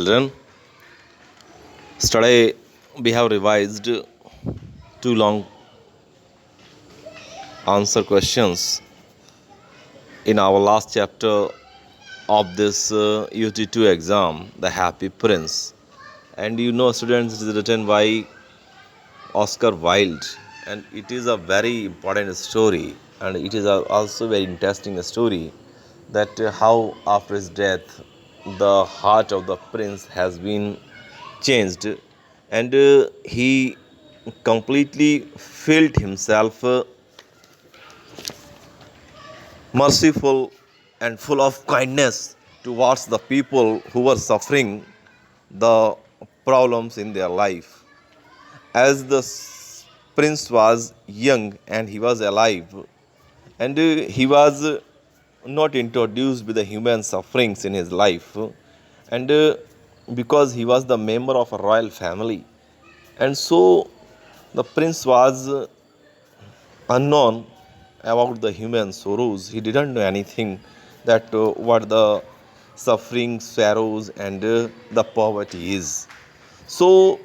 Children, today we have revised two long answer questions in our last chapter of this UT2 exam, The Happy Prince. And students, it is written by Oscar Wilde, and it is a very important story, and it is also very interesting story that how after his death the heart of the prince has been changed, and he completely felt himself merciful and full of kindness towards the people who were suffering the problems in their life. As the prince was young and he was alive, and he was not introduced with the human sufferings in his life, and because he was the member of a royal family, and so the prince was unknown about the human sorrows. He didn't know anything that what the suffering, sorrows, and the poverty is. So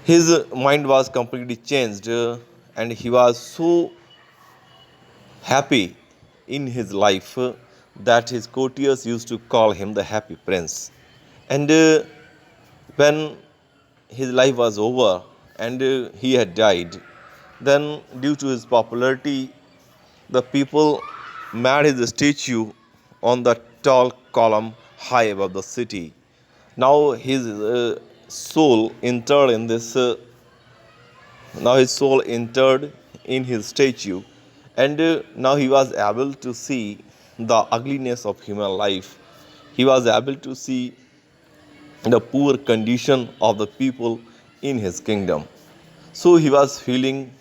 his mind was completely changed, and he was so happy in his life that his courtiers used to call him the happy prince. And when his life was over and he had died, then due to his popularity, the people made his statue on the tall column high above the city. Now his soul interred in this. Now his soul entered in his statue, and now he was able to see the ugliness of human life. He was able to see the poor condition of the people in his kingdom. So he was feeling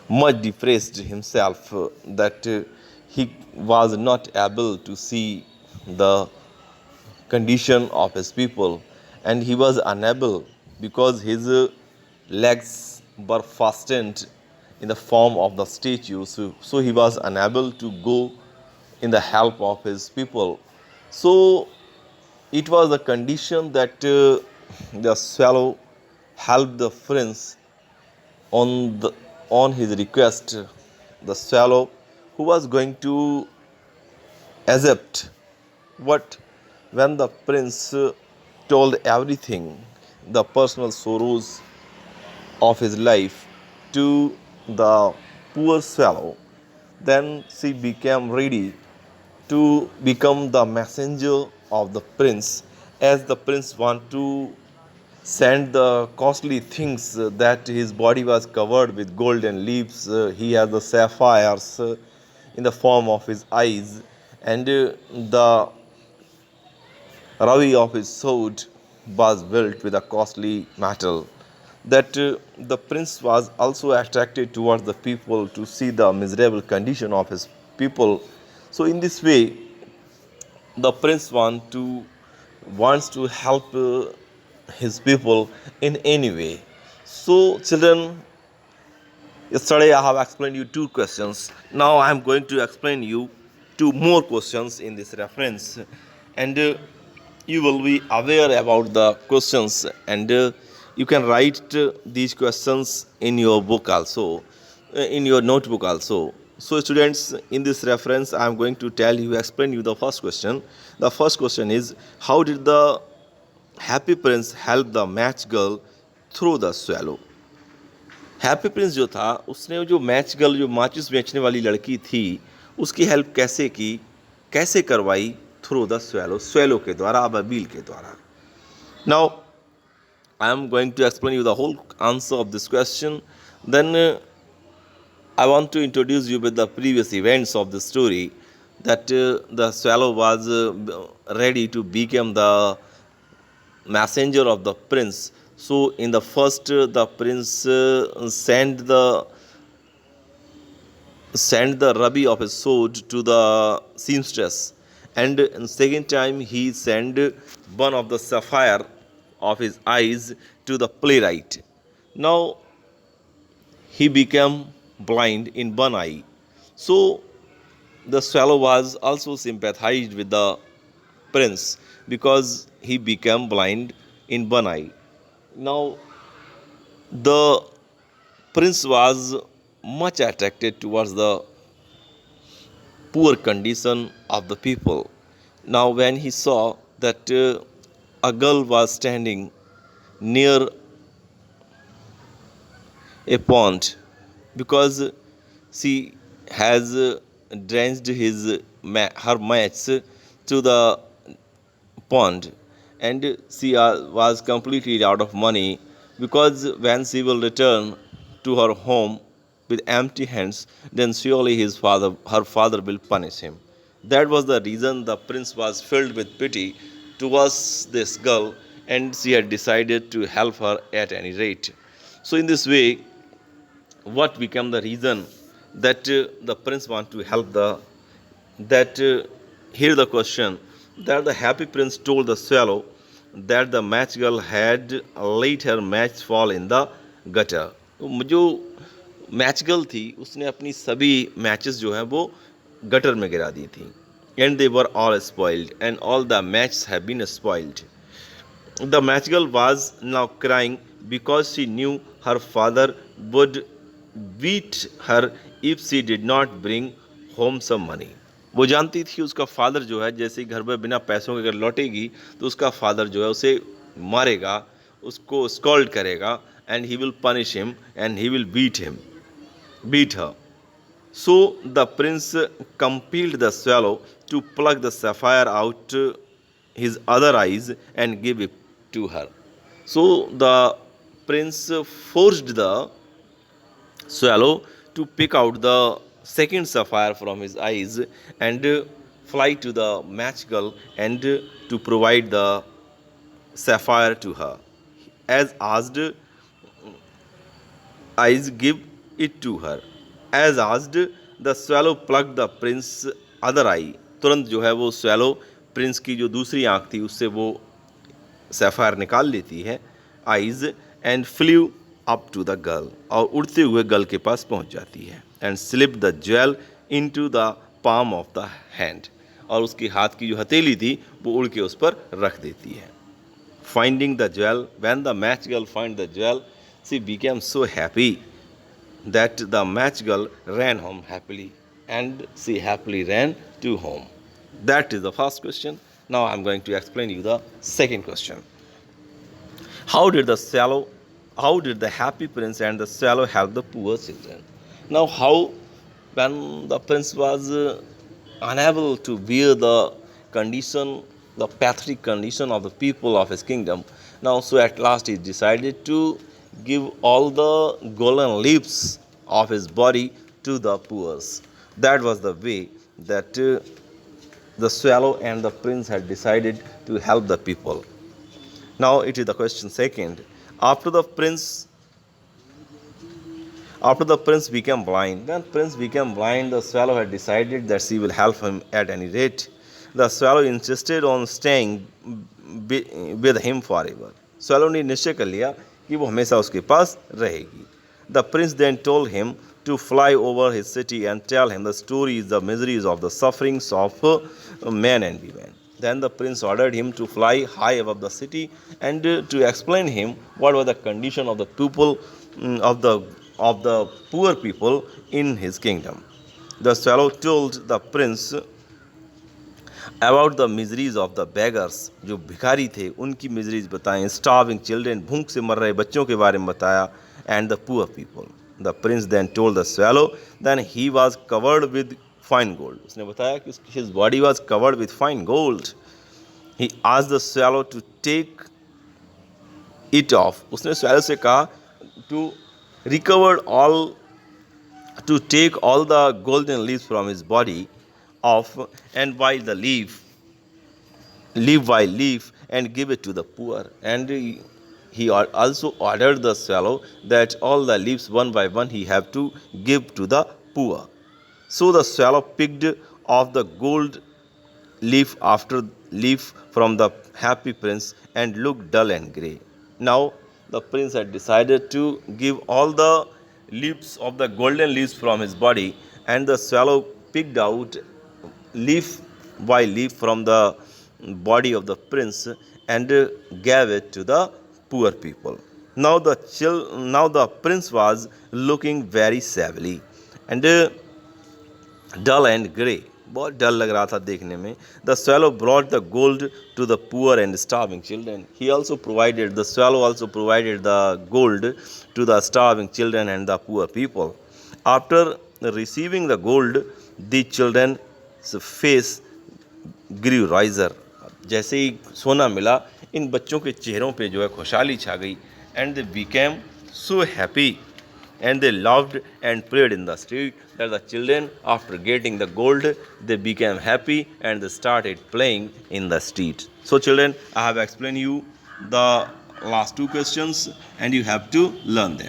much depressed himself, that he was not able to see the condition of his people, and he was unable because his legs were fastened in the form of the statue, so he was unable to go in the help of his people. So it was a condition that the swallow helped the prince on his request. The swallow who was going to accept what when the prince told everything, the personal sorrows of his life, to the poor swallow, then she became ready to become the messenger of the prince, as the prince want to send the costly things, that his body was covered with golden leaves. He has the sapphires in the form of his eyes, and the ravi of his sword was built with a costly metal. That the prince was also attracted towards the people to see the miserable condition of his people. So in this way, the prince wants to help his people in any way. So children, yesterday I have explained you two questions. Now I am going to explain you two more questions in this reference, and you will be aware about the questions, and you can write these questions in your book also, in your notebook also. So students, in this reference I am going to explain you the first question. The first question is, how did the happy prince help the match girl through the swallow? Happy Prince जो था, उसने जो match girl, जो माचिस बेचने वाली लड़की थी, उसकी हेल्प कैसे की, कैसे करवाई? थ्रू द स्वेलो, स्वेलो के द्वारा, अबाबील के द्वारा. Now I am going to explain you the whole answer of this question. Then I want to introduce you with the previous events of the story, that the swallow was ready to become the messenger of the prince. So in the first, the prince sent the ruby of his sword to the seamstress, and in second time he sent one of the sapphire of his eyes to the playwright. Now he became blind in one eye. So the swallow was also sympathized with the prince because he became blind in one eye. Now, the prince was much attracted towards the poor condition of the people. Now, when he saw that a girl was standing near a pond because she has drenched her mats to the pond, and she was completely out of money because when she will return to her home with empty hands, then surely her father will punish him. That was the reason the prince was filled with pity towards this girl, and she had decided to help her at any rate. So in this way, what became the reason that the prince want to help the that here the question that the happy prince told the swallow that the match girl had let her match fall in the gutter. तो जो match girl थी उसने अपनी सभी matches जो हैं वो gutter में गिरा दी थी. And they were all spoiled and all the matches have been spoiled. The match girl was now crying because she knew her father would beat her if she did not bring home some money. वो जानती थी उसका father जो है जैसे ही घर में बिना पैसों के अगर लौटेगी तो उसका फादर जो है उसे मारेगा, उसको स्कॉल्ड करेगा, and he will punish him and he will beat her. So the prince compelled the swallow to pluck the sapphire out his other eyes and give it to her. So the prince forced the swallow to pick out the second sapphire from his eyes and fly to the match girl and to provide the sapphire to her. As asked, eyes give it to her. As asked, the swallow plucked the prince's other eye. तुरंत जो है वो swallow Prince की जो दूसरी आँख थी उससे वो सैफायर निकाल लेती है, eyes, and flew up to the girl, और उड़ते हुए गर्ल के पास पहुंच जाती है, and slipped the jewel into the palm of the hand, और उसकी हाथ की जो हथेली थी वो उड़ के उस पर रख देती है. Finding the jewel, when the match girl found the jewel, she became so happy that the match girl ran home happily, and she happily ran to home. That is the first question. Now I am going to explain you the second question. How did the happy prince and the swallow help the poor children? Now, how, when the prince was unable to bear the condition, the pathetic condition of the people of his kingdom, now so at last he decided to give all the golden leaves of his body to the poor. That was the way that the swallow and the prince had decided to help the people. Now it is the question second. After the prince became blind, when prince became blind, the swallow had decided that she will help him at any rate. The swallow insisted on staying with him forever. Swallow ने निश्चय कर लिया कि वो हमेशा उसके पास रहेगी. The prince then told him to fly over his city and tell him the stories, the miseries of the sufferings of men and women. Then the prince ordered him to fly high above the city and to explain him what was the condition of the people, of the poor people in his kingdom. The swallow told the prince about the miseries of the beggars, जो भिखारी थे उनकी miseries बताएं, starving children, भूख से मर रहे बच्चों के बारे में बताया, and the poor people. The prince then told the swallow that he was covered with fine gold. उसने बताया कि his body was covered with fine gold. He asked the swallow to take it off. उसने swallow से कहा to take all the golden leaves from his body off, and while the leaf by leaf, and give it to the poor. And he also ordered the swallow that all the leaves one by one he have to give to the poor. So the swallow picked off the gold leaf after leaf from the happy prince and looked dull and grey. Now the prince had decided to give all the leaves of the golden leaves from his body, and the swallow picked out leaf by leaf from the body of the prince and gave it to the poor people. Now the prince was looking very savagely and dull and grey. बहुत डल लग रहा था देखने में. The swallow brought the gold to the poor and starving children. The swallow also provided the gold to the starving children and the poor people. After receiving the gold, the children's face grew riser. जैसे ही सोना मिला, इन बच्चों के चेहरों पे जो है खुशहाली छा गई. And they became so happy and they loved and played in the street. That the children, after getting the gold, they became happy and they started playing in the street. So children, I have explained you the last two questions and you have to learn them.